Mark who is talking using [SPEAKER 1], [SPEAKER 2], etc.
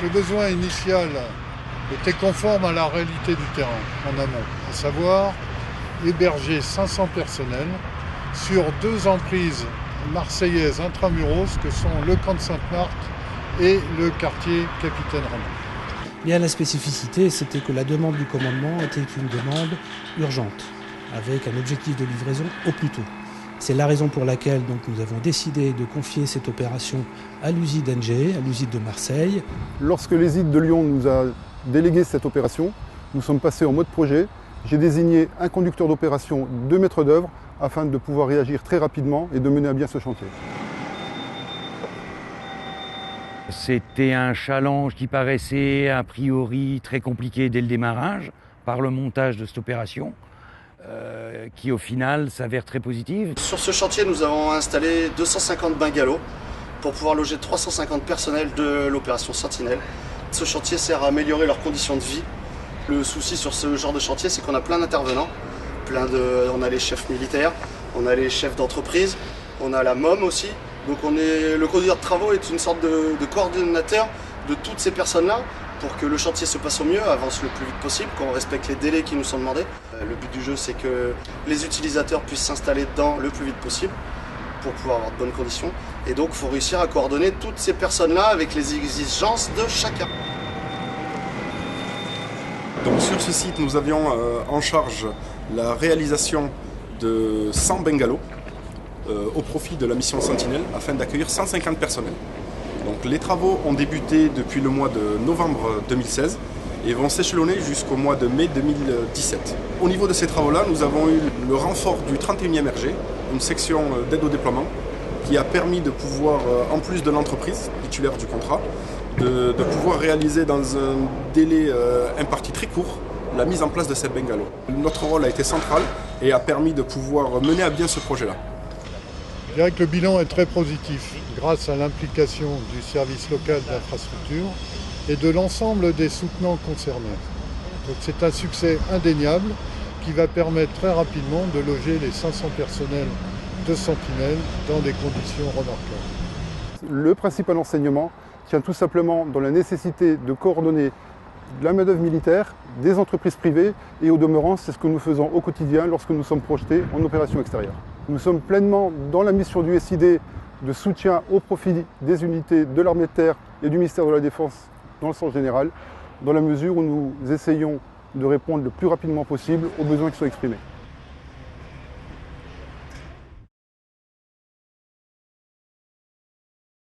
[SPEAKER 1] Le besoin initial était conforme à la réalité du terrain en amont, à savoir héberger 500 personnels sur 2 emprises marseillaises intramuros que sont le camp de Sainte-Marthe et le quartier Capitaine Ramon.
[SPEAKER 2] Bien, la spécificité, c'était que la demande du commandement était une demande urgente, avec un objectif de livraison au plus tôt. C'est la raison pour laquelle donc, nous avons décidé de confier cette opération à l'usine NG, à l'usine de Marseille.
[SPEAKER 3] Lorsque l'usine de Lyon nous a délégué cette opération, nous sommes passés en mode projet. J'ai désigné un conducteur d'opération, 2 maîtres d'œuvre, afin de pouvoir réagir très rapidement et de mener à bien ce chantier.
[SPEAKER 4] C'était un challenge qui paraissait a priori très compliqué dès le démarrage par le montage de cette opération. Qui au final s'avère très positive.
[SPEAKER 5] Sur ce chantier, nous avons installé 250 bungalows pour pouvoir loger 350 personnels de l'opération Sentinelle. Ce chantier sert à améliorer leurs conditions de vie. Le souci sur ce genre de chantier, c'est qu'on a plein d'intervenants. On a les chefs militaires, on a les chefs d'entreprise, on a la MOM aussi. Donc le conducteur de travaux est une sorte de coordonnateur de toutes ces personnes-là, pour que le chantier se passe au mieux, avance le plus vite possible, qu'on respecte les délais qui nous sont demandés. Le but du jeu, c'est que les utilisateurs puissent s'installer dedans le plus vite possible pour pouvoir avoir de bonnes conditions. Et donc, il faut réussir à coordonner toutes ces personnes-là avec les exigences de chacun.
[SPEAKER 6] Donc, sur ce site, nous avions en charge la réalisation de 100 bungalows au profit de la mission Sentinelle afin d'accueillir 150 personnels. Donc les travaux ont débuté depuis le mois de novembre 2016 et vont s'échelonner jusqu'au mois de mai 2017. Au niveau de ces travaux-là, nous avons eu le renfort du 31e RG, une section d'aide au déploiement, qui a permis de pouvoir, en plus de l'entreprise titulaire du contrat, de pouvoir réaliser dans un délai imparti très court la mise en place de ces bungalows. Notre rôle a été central et a permis de pouvoir mener à bien ce projet-là.
[SPEAKER 1] Je dirais que le bilan est très positif grâce à l'implication du service local d'infrastructure et de l'ensemble des soutenants concernés. Donc c'est un succès indéniable qui va permettre très rapidement de loger les 500 personnels de Sentinelle dans des conditions remarquables.
[SPEAKER 3] Le principal enseignement tient tout simplement dans la nécessité de coordonner la main-d'œuvre militaire, des entreprises privées et au demeurant, c'est ce que nous faisons au quotidien lorsque nous sommes projetés en opération extérieure. Nous sommes pleinement dans la mission du SID de soutien au profit des unités de l'armée de terre et du ministère de la Défense dans le sens général, dans la mesure où nous essayons de répondre le plus rapidement possible aux besoins qui sont exprimés.